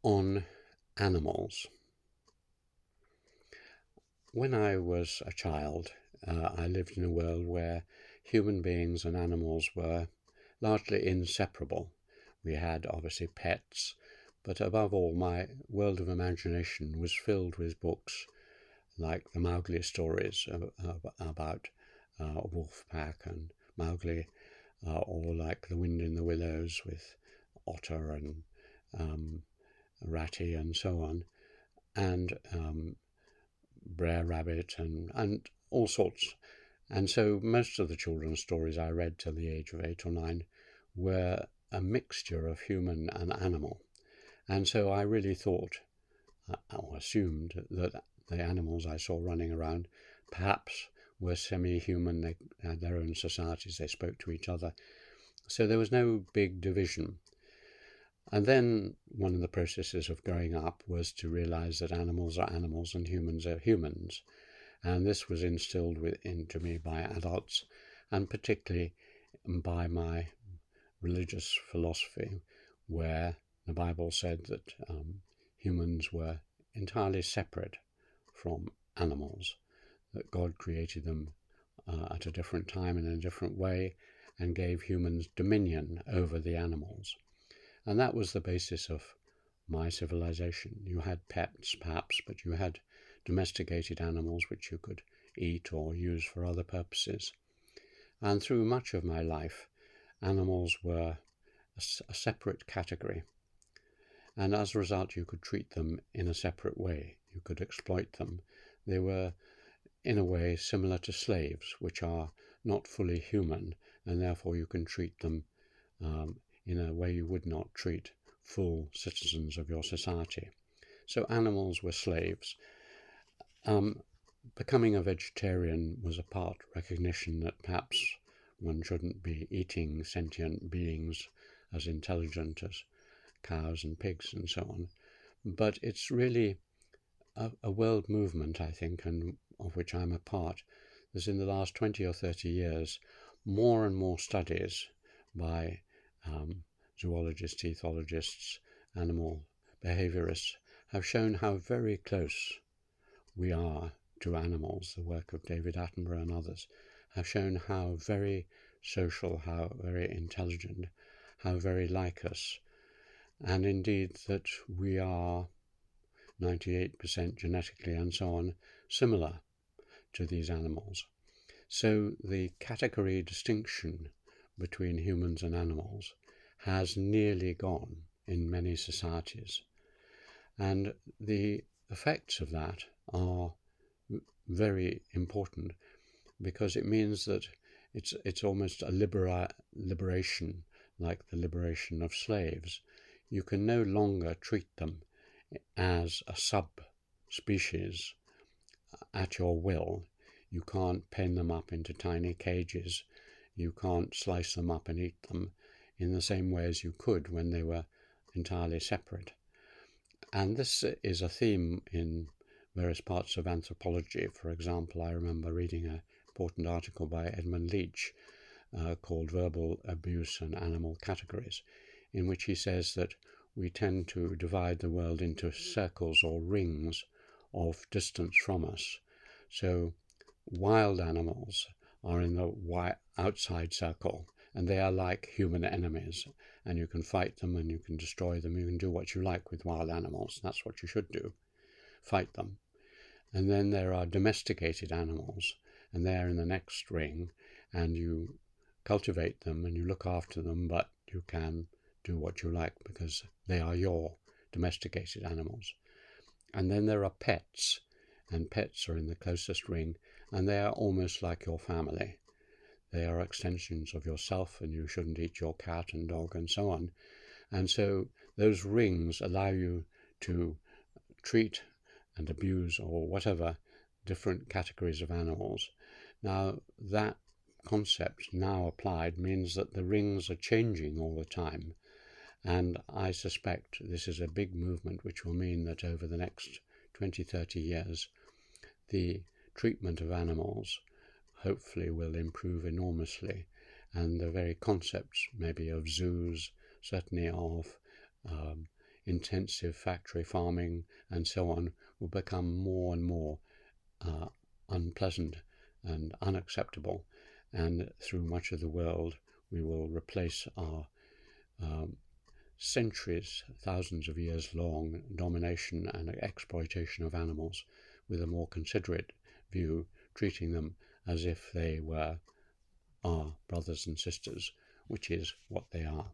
on animals. When I was a child, I lived in a world where human beings and animals were largely inseparable. We had obviously pets, but above all, my world of imagination was filled with books like the Mowgli stories about a wolf pack and Mowgli, or like The Wind in the Willows with Otter and Ratty and so on, and Brer Rabbit and all sorts. And so most of the children's stories I read till the age of 8 or 9 were a mixture of human and animal. And so I really thought, or assumed, that the animals I saw running around perhaps were semi-human. They had their own societies, they spoke to each other. So there was no big division. And then one of the processes of growing up was to realize that animals are animals and humans are humans. And this was instilled into me by adults, and particularly by my religious philosophy, where the Bible said that humans were entirely separate from animals, that God created them at a different time in a different way and gave humans dominion over the animals. And that was the basis of my civilization. You had pets, perhaps, but you had domesticated animals which you could eat or use for other purposes. And through much of my life, animals were a separate category. And as a result, you could treat them in a separate way. You could exploit them. They were, in a way, similar to slaves, which are not fully human, and therefore you can treat them in a way you would not treat full citizens of your society. So animals were slaves. Becoming a vegetarian was a part recognition that perhaps one shouldn't be eating sentient beings as intelligent as cows and pigs and so on. But it's really a world movement, I think, and of which I'm a part. There's in the last 20 or 30 years more and more studies by zoologists, ethologists, animal behaviorists have shown how very close we are to animals. The work of David Attenborough and others have shown how very social, how very intelligent, how very like us, and indeed that we are 98% genetically and so on similar to these animals. So the category distinction between humans and animals has nearly gone in many societies. And the effects of that are very important, because it means that it's almost a liberation, like the liberation of slaves. You can no longer treat them as a subspecies at your will. You can't pen them up into tiny cages. You can't slice them up and eat them in the same way as you could when they were entirely separate. And this is a theme in various parts of anthropology. For example, I remember reading an important article by Edmund Leach called Verbal Abuse and Animal Categories, in which he says that we tend to divide the world into circles or rings of distance from us. So wild animals are in the outside circle, and they are like human enemies, and you can fight them and you can destroy them. You can do what you like with wild animals. That's what you should do, fight them. And then there are domesticated animals, and they're in the next ring, and you cultivate them and you look after them, but you can do what you like because they are your domesticated animals. And then there are pets, and pets are in the closest ring, and they are almost like your family. They are extensions of yourself, and you shouldn't eat your cat and dog and so on. And so those rings allow you to treat and abuse or whatever different categories of animals. Now that concept now applied means that the rings are changing all the time, and I suspect this is a big movement which will mean that over the next 20-30 years the treatment of animals hopefully will improve enormously, and the very concepts maybe of zoos, certainly of intensive factory farming and so on will become more and more unpleasant and unacceptable, and through much of the world we will replace our centuries, thousands of years long domination and exploitation of animals with a more considerate view, treating them as if they were our brothers and sisters, which is what they are.